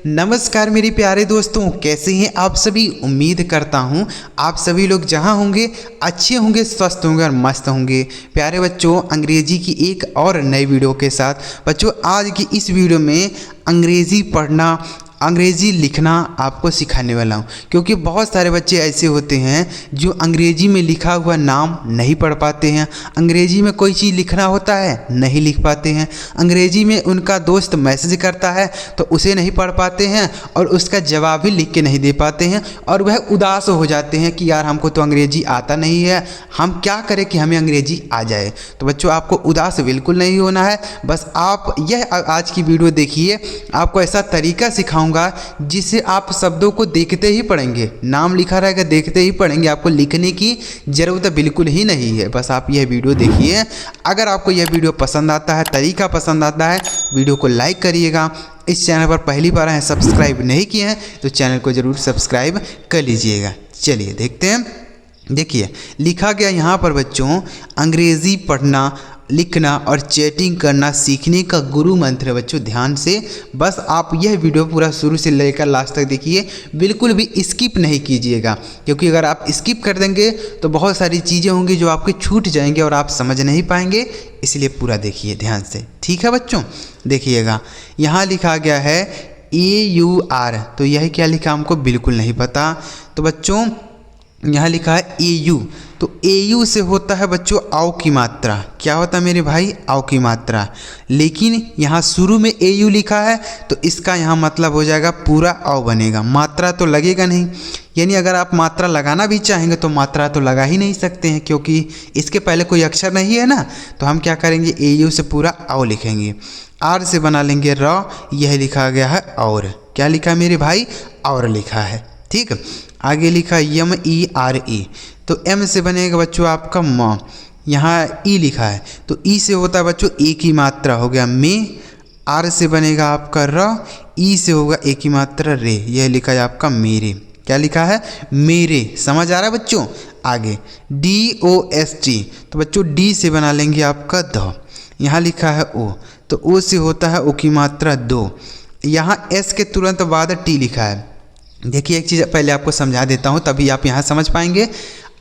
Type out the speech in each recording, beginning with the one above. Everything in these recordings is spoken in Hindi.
नमस्कार मेरे प्यारे दोस्तों, कैसे हैं आप सभी। उम्मीद करता हूं आप सभी लोग जहां होंगे अच्छे होंगे, स्वस्थ होंगे और मस्त होंगे। प्यारे बच्चों, अंग्रेजी की एक और नई वीडियो के साथ बच्चों आज की इस वीडियो में अंग्रेज़ी पढ़ना, अंग्रेज़ी लिखना आपको सिखाने वाला हूँ। क्योंकि बहुत सारे बच्चे ऐसे होते हैं जो अंग्रेज़ी में लिखा हुआ नाम नहीं पढ़ पाते हैं, अंग्रेज़ी में कोई चीज़ लिखना होता है नहीं लिख पाते हैं, अंग्रेज़ी में उनका दोस्त मैसेज करता है तो उसे नहीं पढ़ पाते हैं और उसका जवाब भी लिख के नहीं दे पाते हैं और वह उदास हो जाते हैं कि यार हमको तो अंग्रेज़ी आता नहीं है, हम क्या करें कि हमें अंग्रेज़ी आ जाए। तो बच्चों आपको उदास बिल्कुल नहीं होना है, बस आप यह आज की वीडियो देखिए। आपको ऐसा तरीका सिखाऊंगा जिससे आप शब्दों को देखते ही पढ़ेंगे, नाम लिखा रहेगा देखते ही पढ़ेंगे, आपको लिखने की ज़रूरत बिल्कुल ही नहीं है। बस आप यह वीडियो देखिए। अगर आपको यह वीडियो पसंद आता है, तरीका पसंद आता है, वीडियो को लाइक करिएगा। इस चैनल पर पहली बार हैं, सब्सक्राइब नहीं किए हैं तो चैनल को ज़रूर सब्सक्राइब कर लीजिएगा। चलिए देखते हैं। देखिए लिखा गया यहाँ पर बच्चों, अंग्रेज़ी पढ़ना, लिखना और चैटिंग करना सीखने का गुरु मंत्र है। बच्चों ध्यान से बस आप यह वीडियो पूरा शुरू से लेकर लास्ट तक देखिए, बिल्कुल भी स्किप नहीं कीजिएगा। क्योंकि अगर आप स्किप कर देंगे तो बहुत सारी चीज़ें होंगी जो आपके छूट जाएंगे और आप समझ नहीं पाएंगे, इसलिए पूरा देखिए ध्यान से। ठीक है बच्चों, देखिएगा यहाँ लिखा गया है AUR, तो यह क्या लिखा हमको बिल्कुल नहीं पता। तो बच्चों यहाँ लिखा है AU, तो AU से होता है बच्चों आओ की मात्रा। क्या होता है मेरे भाई? आओ की मात्रा। लेकिन यहाँ शुरू में AU लिखा है तो इसका यहाँ मतलब हो जाएगा पूरा आओ बनेगा, मात्रा तो लगेगा नहीं। यानी अगर आप मात्रा लगाना भी चाहेंगे तो मात्रा तो लगा ही नहीं सकते हैं, क्योंकि इसके पहले कोई अक्षर नहीं है ना। तो हम क्या करेंगे, AU से पूरा आओ लिखेंगे, R से बना लेंगे र, यह लिखा गया है और। क्या लिखा है मेरे भाई? और लिखा है। ठीक, आगे लिखा MERE, तो M से बनेगा बच्चों आपका म, यहाँ E लिखा है तो E से होता है बच्चों एक ही मात्रा हो गया में। R से बनेगा आपका र, E से होगा एक ही मात्रा रे, यह लिखा है आपका मेरे। क्या लिखा है? मेरे। समझ आ रहा है बच्चों? आगे DOST, तो बच्चों D से बना लेंगे आपका ध, यहाँ लिखा है O, तो O से होता है ओ की मात्रा दो, यहाँ S के तुरंत बाद T लिखा है। देखिए एक चीज़ पहले आपको समझा देता हूँ तभी आप यहाँ समझ पाएंगे।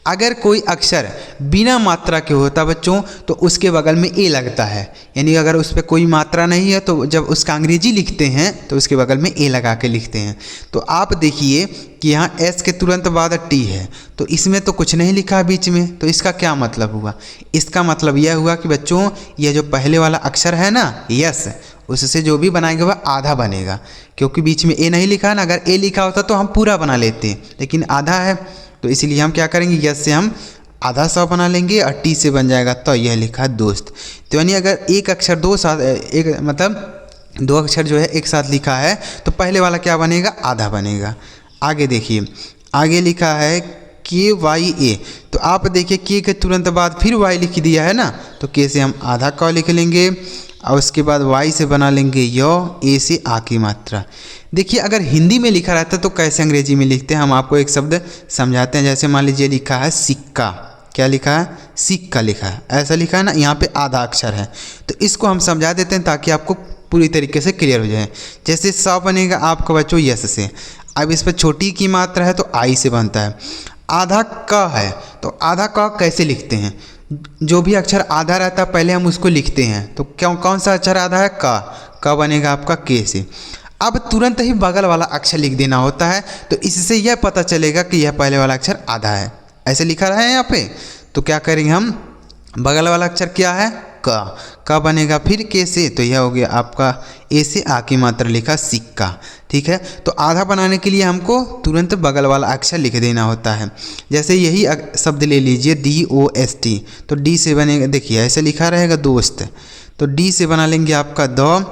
अगर कोई अक्षर बिना मात्रा के होता बच्चों तो उसके बगल में ए लगता है, यानी अगर उस पर कोई मात्रा नहीं है तो जब उसका अंग्रेजी लिखते हैं तो उसके बगल में ए लगा के लिखते हैं। तो आप देखिए कि यहाँ एस के तुरंत बाद टी है, तो इसमें तो कुछ नहीं लिखा बीच में, तो इसका क्या मतलब हुआ? इसका मतलब यह हुआ कि बच्चों यह जो पहले वाला अक्षर है ना यस, उससे जो भी बनाएंगे वह आधा बनेगा, क्योंकि बीच में ए नहीं लिखा है ना। अगर ए लिखा होता तो हम पूरा बना लेते, लेकिन आधा है तो इसलिए हम क्या करेंगे, यस से हम आधा सौ बना लेंगे और टी से बन जाएगा तो यह लिखा है दोस्त। तो यानी अगर एक अक्षर दो साथ, एक मतलब दो अक्षर जो है एक साथ लिखा है तो पहले वाला क्या बनेगा? आधा बनेगा। आगे देखिए, आगे लिखा है KYA, तो आप देखिए के के तुरंत बाद फिर वाई लिख दिया है ना, तो के से हम आधा क लिख लेंगे और उसके बाद वाई से बना लेंगे य, ए से आ की मात्रा। देखिए अगर हिंदी में लिखा रहता तो कैसे अंग्रेजी में लिखते हैं, हम आपको एक शब्द समझाते हैं। जैसे मान लीजिए लिखा है सिक्का, क्या लिखा है? सिक्का लिखा है, ऐसा लिखा है ना, यहाँ पे आधा अक्षर है, तो इसको हम समझा देते हैं ताकि आपको पूरी तरीके से क्लियर हो जाए। जैसे स बनेगा आपका बच्चों यस से, अब इस पर छोटी की मात्रा है तो आई से बनता है। आधा क है तो आधा क कैसे लिखते हैं? जो भी अक्षर आधा रहता है पहले हम उसको लिखते हैं, तो क्यों कौन सा अक्षर आधा है? क बनेगा आपका के से। अब तुरंत ही बगल वाला अक्षर लिख देना होता है, तो इससे यह पता चलेगा कि यह पहले वाला अक्षर आधा है। ऐसे लिखा रहा है यहाँ पे, तो क्या करेंगे हम, बगल वाला अक्षर क्या है? क बनेगा फिर के से, तो यह हो गया आपका ए से आ की मात्रा लिखा सिक्का। ठीक है, तो आधा बनाने के लिए हमको तुरंत बगल वाला अक्षर लिख देना होता है। जैसे यही शब्द ले लीजिए DOST, तो डी से बनेगा, देखिए ऐसे लिखा रहेगा दोस्त, तो डी से बना लेंगे आपका द,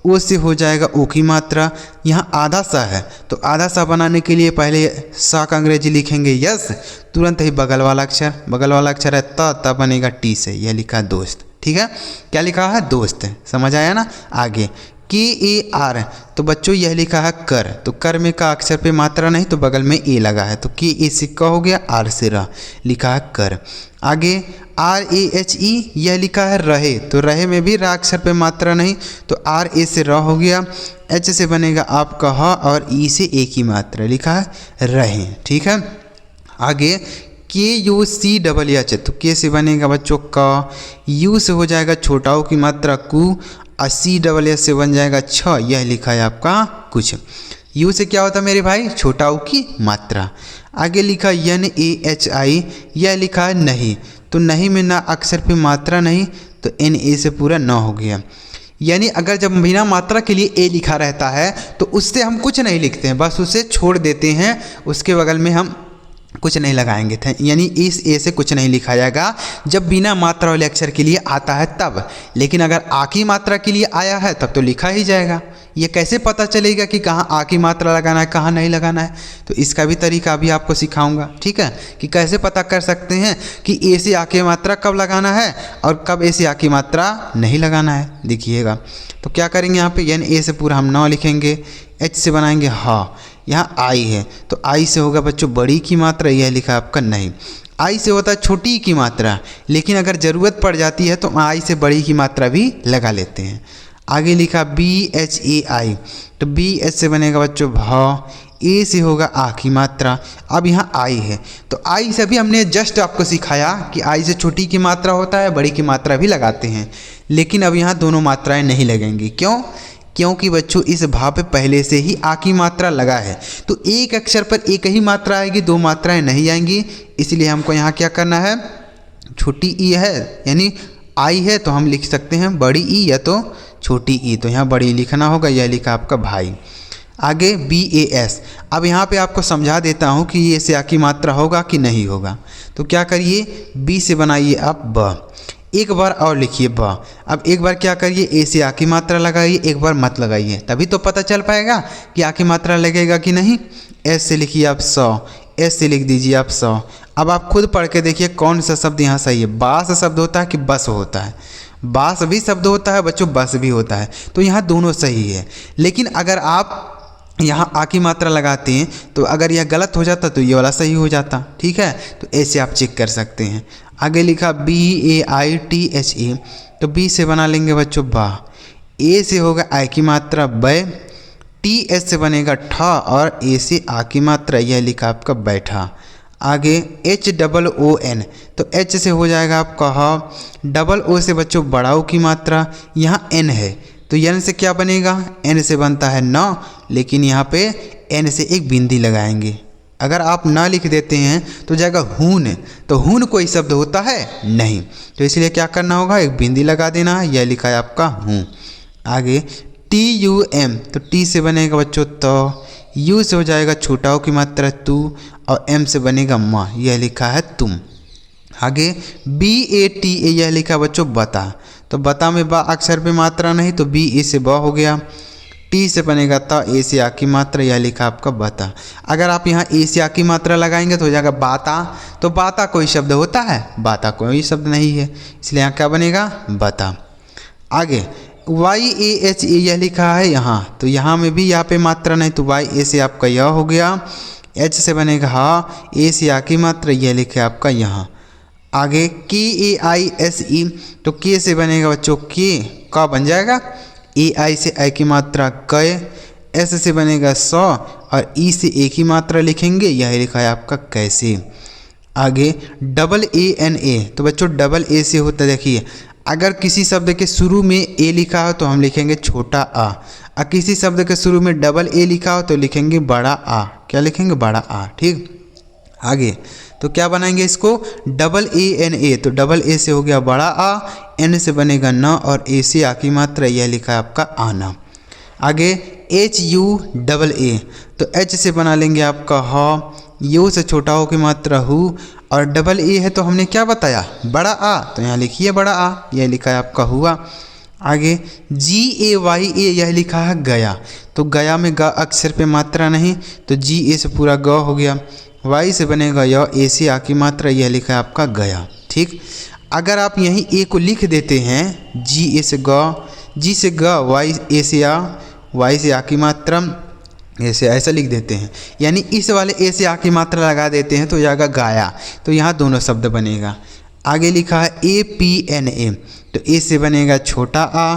ओ से हो जाएगा ओ की मात्रा। यहाँ आधा सा है तो आधा सा बनाने के लिए पहले सा का अंग्रेजी लिखेंगे यस, तुरंत ही बगल वाला अक्षर है त बनेगा टी से, यह लिखा है दोस्त। ठीक है, क्या लिखा है? दोस्त। समझ आया ना? आगे KAR, तो बच्चों यह लिखा है कर, तो कर में का अक्षर पे मात्रा नहीं तो बगल में ए लगा है, तो KA से क हो गया, आर से र, लिखा है कर। आगे RAHE, यह लिखा है रहे, तो रहे में भी रा अक्षर पे मात्रा नहीं तो RA से र हो गया। H से बनेगा आपका ह और ई से एक ही मात्रा, लिखा है रहे, ठीक है। आगे KUCH, तो के से बनेगा बच्चों क, यू से हो जाएगा छोटा ओ की मात्रा कु, और CSS से बन जाएगा छ, यह लिखा है आपका कुछ। यू से क्या होता है मेरे भाई, छोटा ओ की मात्रा। आगे लिखा NAHI, यह लिखा है नहीं, तो नहीं में ना अक्षर पे मात्रा नहीं तो NA से पूरा न हो गया। यानी अगर जब बिना मात्रा के लिए ए लिखा रहता है तो उससे हम कुछ नहीं लिखते हैं, बस उसे छोड़ देते हैं, उसके बगल में हम कुछ नहीं लगाएंगे थे, यानी इस ए से कुछ नहीं लिखा जाएगा जब बिना मात्रा वाले अक्षर के लिए आता है तब। लेकिन अगर आ की मात्रा के लिए आया है तब तो लिखा ही जाएगा। ये कैसे पता चलेगा कि कहाँ आ की मात्रा लगाना है कहाँ नहीं लगाना है, तो इसका भी तरीका अभी आपको सिखाऊंगा, ठीक है, कि कैसे पता कर सकते हैं कि ए से आ की मात्रा कब लगाना है और कब ए से आ की मात्रा नहीं लगाना है। देखिएगा, तो क्या करेंगे यहाँ पे, यानी ए से पूरा हम 9 लिखेंगे, एच से बनाएंगे हाँ, यहाँ आई है तो आई से होगा बच्चों बड़ी की मात्रा, यह लिखा है आपका नहीं। आई से होता है छोटी की मात्रा, लेकिन अगर ज़रूरत पड़ जाती है तो आई से बड़ी की मात्रा भी लगा लेते हैं। आगे लिखा BHAI, तो BH से बनेगा बच्चों भ, ए से होगा आ की मात्रा। अब यहाँ आई है तो आई से भी हमने जस्ट आपको सिखाया कि आई से छोटी की मात्रा होता है, बड़ी की मात्रा भी लगाते हैं, लेकिन अब यहाँ दोनों मात्राएं नहीं लगेंगी। क्यों? क्योंकि बच्चों इस भा पे पहले से ही आ की मात्रा लगा है, तो एक अक्षर पर एक ही मात्रा आएगी, दो मात्राएं नहीं आएंगी। इसलिए हमको यहाँ क्या करना है, छोटी ई है यानी आई है तो हम लिख सकते हैं बड़ी ई या तो छोटी ई, तो यहाँ बड़ी लिखना होगा, यह लिखा आपका भाई। आगे BAS, अब यहाँ पे आपको समझा देता हूँ कि ये से आ की मात्रा होगा कि नहीं होगा। तो क्या करिए, बी से बनाइए आप ब, एक बार और लिखिए ब। अब एक बार क्या करिए, ए से आ की मात्रा लगाइए, एक बार मत लगाइए, तभी तो पता चल पाएगा कि आ की मात्रा लगेगा कि नहीं। एस से लिखिए आप 100, एस से लिख दीजिए आप 100। अब आप खुद पढ़ के देखिए कौन सा शब्द यहाँ सही है, बास शब्द होता है कि बस होता है। बास भी शब्द होता है बच्चों, बस भी होता है, तो यहाँ दोनों सही है। लेकिन अगर आप यहाँ आ की मात्रा लगाते हैं तो अगर यह गलत हो जाता तो ये वाला सही हो जाता, ठीक है, तो ऐसे आप चेक कर सकते हैं। आगे लिखा BAITHA, तो बी से बना लेंगे बच्चों बा, ए से होगा आई की मात्रा बै, TS से बनेगा ठा और ए से आ की मात्रा, यह लिखा आपका बैठा। आगे HOON, तो H से हो जाएगा आपका ह, डबल ओ से बच्चों बड़ा ओ की मात्रा, यहाँ N है तो N से क्या बनेगा, N से बनता है न, लेकिन यहाँ पे N से एक बिंदी लगाएंगे। अगर आप न लिख देते हैं तो जाएगा हून, तो हून कोई शब्द होता है नहीं, तो इसलिए क्या करना होगा, एक बिंदी लगा देना है, यह लिखा है आपका हूँ। आगे TUM, तो टी से बनेगा बच्चों तो, यू से हो जाएगा छोटा ओ की मात्रा तू, और एम से बनेगा माँ, यह लिखा है तुम। आगे BATA, यह लिखा बच्चों बता, तो बता में बा अक्षर पे मात्रा नहीं तो बी ए से ब हो गया। टी से बनेगा ता, ए से आ की मात्रा, यह लिखा आपका बता। अगर आप यहाँ ए से आ की मात्रा लगाएंगे तो हो जाएगा बाता, तो बाता कोई शब्द होता है, बाता कोई शब्द नहीं है, इसलिए यहाँ क्या बनेगा बता। आगे YAHA, यह लिखा है यहाँ, तो यहाँ में भी यहाँ पे मात्रा नहीं तो YA से आपका यह हो गया। H से बनेगा हा, ए से आ की मात्रा, यह लिखा है आपका यहाँ। आगे KAISE, तो के से बनेगा बच्चों के, का बन जाएगा, AI से आई की मात्रा कय, S से बनेगा 100 और ई से एक ही मात्रा लिखेंगे, यह लिखा है आपका कैसे। आगे AANA, तो बच्चों डबल ए से होता है, देखिए अगर किसी शब्द के शुरू में ए लिखा हो तो हम लिखेंगे छोटा आ, और किसी शब्द के शुरू में डबल ए लिखा हो तो लिखेंगे बड़ा आ, क्या लिखेंगे बड़ा आ, ठीक। आगे तो क्या बनाएंगे इसको, AANA, तो डबल ए से हो गया बड़ा आ, एन से बनेगा न और ए से आ की मात्रा, यह लिखा है आपका आना। आगे HUAA, तो एच से बना लेंगे आपका ह, यू से छोटा हो की मात्रा हु, और डबल ए है तो हमने क्या बताया बड़ा आ, तो यहाँ लिखिए बड़ा आ, यह लिखा है आपका हुआ। आगे GAYA, यह लिखा है गया, तो गया में ग अक्षर पे मात्रा नहीं तो GA से पूरा ग हो गया। Y से बनेगा य, ए से आ की मात्रा, यह लिखा है आपका गया, ठीक। अगर आप यहीं ए को लिख देते हैं GA से ग, जी से ग, वाई ए से आ, वाई से आ की मात्रा ऐसे ऐसा लिख देते हैं, यानी इस वाले ए से आ की मात्रा लगा देते हैं तो जाएगा गाया। तो यहाँ दोनों शब्द बनेगा। आगे लिखा है ए पी एन ए, तो ए से बनेगा छोटा आ,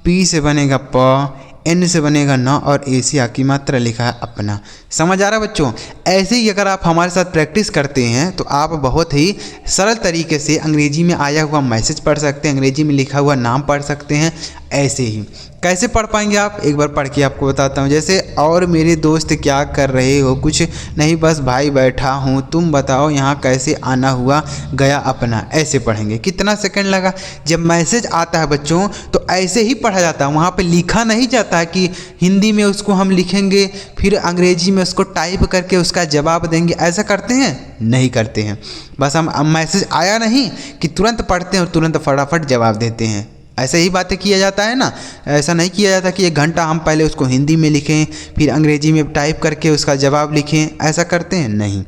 पी से बनेगा प, एन से बनेगा न और ए से आ की मात्रा लिखा है अपना। समझ आ रहा है बच्चों? ऐसे ही अगर आप हमारे साथ प्रैक्टिस करते हैं तो आप बहुत ही सरल तरीके से अंग्रेजी में आया हुआ मैसेज पढ़ सकते हैं, अंग्रेजी में लिखा हुआ नाम पढ़ सकते हैं। ऐसे ही कैसे पढ़ पाएंगे आप, एक बार पढ़ के आपको बताता हूँ। जैसे और मेरे दोस्त क्या कर रहे हो, कुछ नहीं बस भाई बैठा हूँ, तुम बताओ यहाँ कैसे आना हुआ गया अपना। ऐसे पढ़ेंगे। कितना सेकंड लगा? जब मैसेज आता है बच्चों तो ऐसे ही पढ़ा जाता है, वहाँ पे लिखा नहीं जाता है कि हिंदी में उसको हम लिखेंगे फिर अंग्रेजी में उसको टाइप करके उसका जवाब देंगे। ऐसा करते हैं? नहीं करते हैं। बस हम मैसेज आया नहीं कि तुरंत पढ़ते हैं और तुरंत फटाफट जवाब देते हैं। ऐसे ही बातें किया जाता है ना। ऐसा नहीं किया जाता कि 1 घंटा हम पहले उसको हिंदी में लिखें फिर अंग्रेजी में टाइप करके उसका जवाब लिखें। ऐसा करते हैं? नहीं।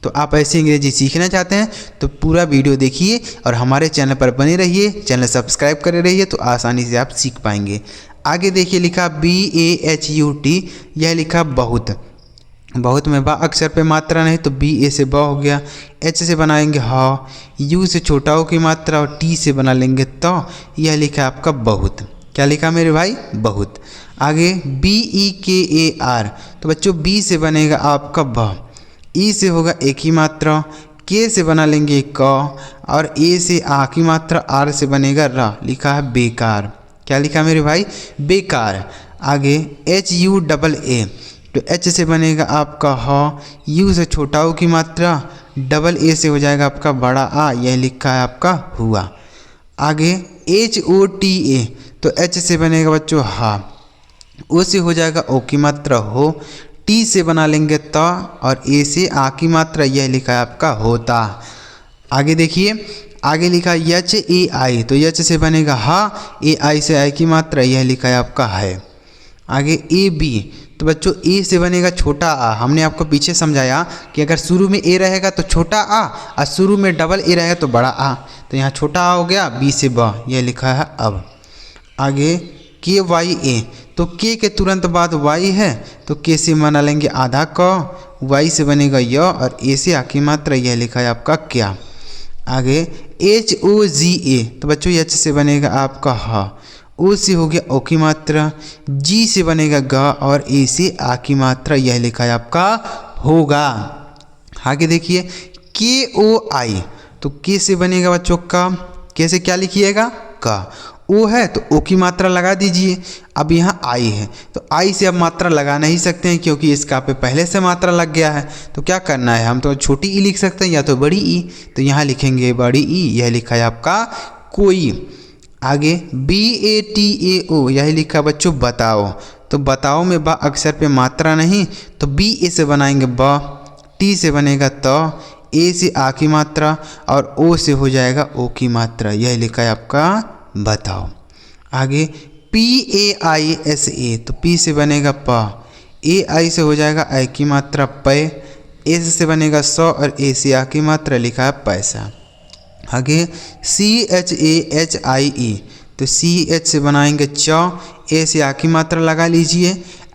तो आप ऐसी अंग्रेजी सीखना चाहते हैं तो पूरा वीडियो देखिए और हमारे चैनल पर बने रहिए, चैनल सब्सक्राइब करे रहिए तो आसानी से आप सीख पाएंगे। आगे देखिए लिखा BAHUT, यह लिखा बहुत। बहुत में बा अक्षर पे मात्रा नहीं तो BA से ब हो गया, H से बनाएंगे ह, U से छोटा हो की मात्रा और T से बना लेंगे तो यह लिखा आपका बहुत। क्या लिखा मेरे भाई? बहुत। आगे BEKAR, तो बच्चों B से बनेगा आपका ब, E से होगा एक ही मात्रा, K से बना लेंगे क और A से आ की मात्रा, R से बनेगा र, लिखा है बेकार। क्या लिखा मेरे भाई? बेकार। आगे HUAA, तो H से बनेगा आपका ह, U से छोटा हो की मात्रा, डबल A से हो जाएगा आपका बड़ा आ, यह लिखा है आपका हुआ। आगे HOTA, तो H से बनेगा बच्चों हा, O से हो जाएगा ओ की मात्रा हो, T से बना लेंगे त और A से आ की मात्रा, यह लिखा है आपका होता। आगे देखिए आगे लिखा HAI, तो H से बनेगा हा, AI से आई की मात्रा, यह लिखा है आपका है। आगे AB, तो बच्चों ए से बनेगा छोटा आ। हमने आपको पीछे समझाया कि अगर शुरू में ए रहेगा तो छोटा आ और शुरू में डबल ए रहेगा तो बड़ा आ। तो यहाँ छोटा आ हो गया, बी से ब, यह लिखा है अब। आगे KYA, तो के तुरंत बाद वाई है तो के से बना लेंगे आधा क, वाई से बनेगा य और ए से आ की मात्रा, यह लिखा है आपका क्या। आगे HOGA, तो बच्चों H से बनेगा आपका ह, ओ से हो गया ओ की मात्रा, जी से बनेगा ग और ए से आ की मात्रा, यह लिखा है आपका होगा। आगे देखिए KOI, तो के से बनेगा बच्चों का, के से क्या लिखिएगा? का। ओ है तो ओ की मात्रा लगा दीजिए। अब यहाँ आई है तो आई से अब मात्रा लगा नहीं सकते हैं क्योंकि इसका पे पहले से मात्रा लग गया है। तो क्या करना है, हम तो छोटी ई लिख सकते हैं या तो बड़ी ई, तो यहाँ लिखेंगे बड़ी ई, यह लिखा है आपका कोई। आगे BATAO, यही लिखा बच्चों बताओ, तो बताओ में बा अक्षर पे मात्रा नहीं तो BA से बनाएंगे ब, T से बनेगा त, A से आ की मात्रा और O से हो जाएगा ओ की मात्रा, यह लिखा है आपका बताओ। आगे PAISA, तो P से बनेगा प, AI से हो जाएगा आई की मात्रा पै, S से बनेगा सौ और A से आ की मात्रा, लिखा है पैसा। आगे CHAHIE, तो CH से बनाएंगे च, ए से आ की मात्रा लगा लीजिए,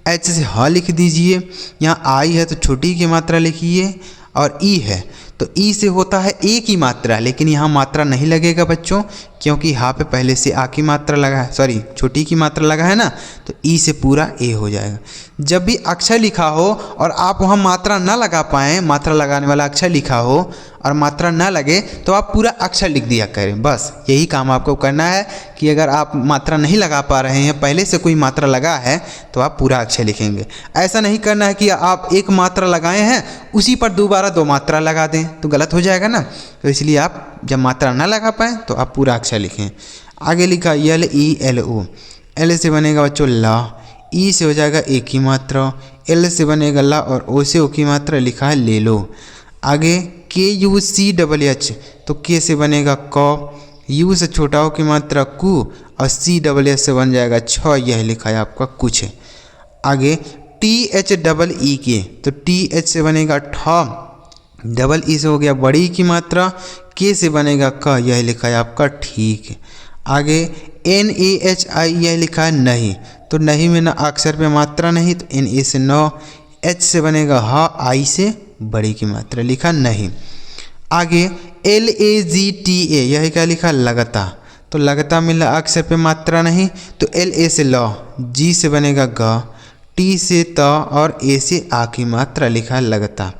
H से ह लिख दीजिए, यहाँ आई है तो छोटी की मात्रा लिखिए और ई है तो ई से होता है ए की मात्रा, लेकिन यहाँ मात्रा नहीं लगेगा बच्चों क्योंकि यहाँ पे पहले से आ की मात्रा लगा है, सॉरी छोटी की मात्रा लगा है ना, तो ई से पूरा ए हो जाएगा। जब भी अक्षर लिखा हो और आप वहाँ मात्रा ना लगा पाएँ, मात्रा लगाने वाला अक्षर लिखा हो और मात्रा ना लगे तो आप पूरा अक्षर लिख दिया करें। बस यही काम आपको करना है कि अगर आप मात्रा नहीं लगा पा रहे हैं, पहले से कोई मात्रा लगा है तो आप पूरा अक्षर लिखेंगे। ऐसा नहीं करना है कि आप एक मात्रा लगाए हैं उसी पर दोबारा 2 मात्रा लगा दें तो गलत हो जाएगा ना। तो इसलिए आप जब मात्रा ना लगा पाएँ तो आप पूरा अक्षर लिखें। आगे लिखा LELO, एल से बनेगा बच्चों ला, ई से हो जाएगा एक ही मात्रा, एल से बनेगा ला और ओ से ओ की मात्रा, लिखा है ले लो। आगे KUCHH, तो के से बनेगा क, यू से छोटा हो की मात्रा कु और CHH से बन जाएगा छ, यह लिखा है आपका कुछ। आगे THEE, तो TH से बनेगा ठ, डबल ई से हो गया बड़ी की मात्रा, के से बनेगा क, यह लिखा है आपका ठीक। आगे NAHI यह लिखा है नहीं, तो नहीं में ना अक्षर पे मात्रा नहीं, तो NA से नो, H से बनेगा ह, I से बड़ी की मात्रा लिखा नहीं। आगे LAGTA यह क्या लिखा लगता, तो लगता में ला अक्षर पे मात्रा नहीं, तो LA से ल, G से बनेगा ग, T से त और A से आ की मात्रा लिखा लगता।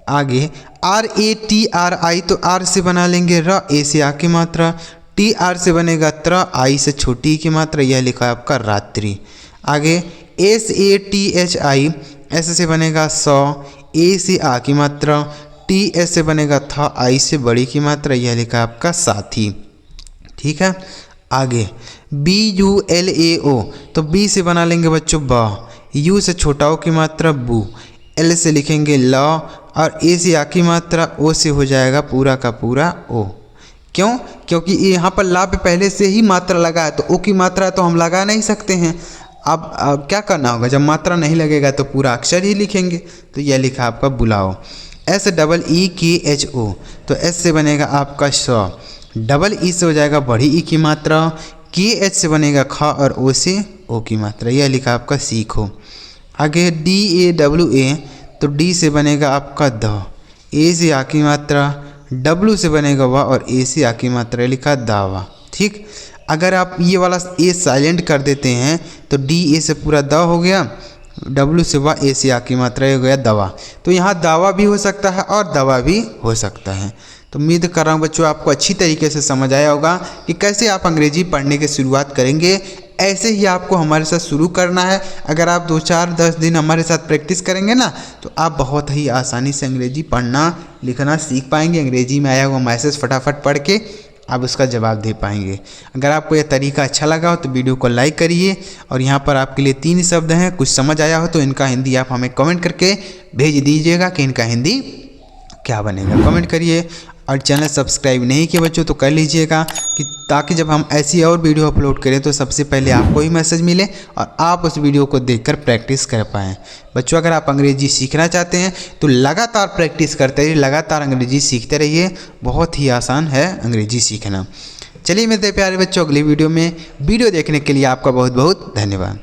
आगे RATRI तो R से बना लेंगे र, A से आ की मात्रा, TR से बनेगा त्र, I से छोटी की मात्रा, यह लिखा है आपका रात्रि। आगे SATHI S से बनेगा सौ, A से आ की मात्रा, TS से बनेगा था, I से बड़ी की मात्रा, यह लिखा है आपका साथी। ठीक है। आगे BULAO तो B से बना लेंगे बच्चों ब, U से छोटा ओ की मात्रा बू, L से लिखेंगे ल और A से आ की मात्रा, O से हो जाएगा पूरा का पूरा ओ। क्यों? क्योंकि यहाँ पर ला पे पहले से ही मात्रा लगा है, तो ओ की मात्रा तो हम लगा नहीं सकते हैं। अब क्या करना होगा, जब मात्रा नहीं लगेगा तो पूरा अक्षर ही लिखेंगे, तो यह लिखा आपका बुलाओ। SEEKHO तो S से बनेगा आपका श, डबल ई से हो जाएगा बड़ी ई की मात्रा, KH से बनेगा ख और O से ओ की मात्रा, यह लिखा आपका सीखो। आगे DAWA तो D से बनेगा आपका द, A से आ की मात्रा, W से बनेगा वा और A से आ की मात्रा लिखा दावा। ठीक। अगर आप ये वाला A साइलेंट कर देते हैं तो DA से पूरा द हो गया, W से वा, A से आ की मात्रा हो गया दवा। तो यहाँ दावा भी हो सकता है और दवा भी हो सकता है। तो उम्मीद कर रहा हूँ बच्चों आपको अच्छी तरीके से समझ आया होगा कि कैसे आप अंग्रेजी पढ़ने की शुरुआत करेंगे। ऐसे ही आपको हमारे साथ शुरू करना है। अगर आप 2-4-10 दिन हमारे साथ प्रैक्टिस करेंगे ना, तो आप बहुत ही आसानी से अंग्रेजी पढ़ना लिखना सीख पाएंगे। अंग्रेजी में आया हुआ मैसेज फटाफट पढ़ के आप उसका जवाब दे पाएंगे। अगर आपको यह तरीका अच्छा लगा हो तो वीडियो को लाइक करिए। और यहाँ पर आपके लिए 3 शब्द हैं, कुछ समझ आया हो तो इनका हिंदी आप हमें कमेंट करके भेज दीजिएगा कि इनका हिंदी क्या बनेगा, कमेंट करिए। और चैनल सब्सक्राइब नहीं किए बच्चों तो कर लीजिएगा, कि ताकि जब हम ऐसी और वीडियो अपलोड करें तो सबसे पहले आपको ही मैसेज मिले और आप उस वीडियो को देखकर प्रैक्टिस कर पाएँ। बच्चों अगर आप अंग्रेजी सीखना चाहते हैं तो लगातार प्रैक्टिस करते रहिए, लगातार अंग्रेजी सीखते रहिए। बहुत ही आसान है अंग्रेजी सीखना। चलिए मिलते हैं प्यारे बच्चों अगली वीडियो में। वीडियो देखने के लिए आपका बहुत बहुत धन्यवाद।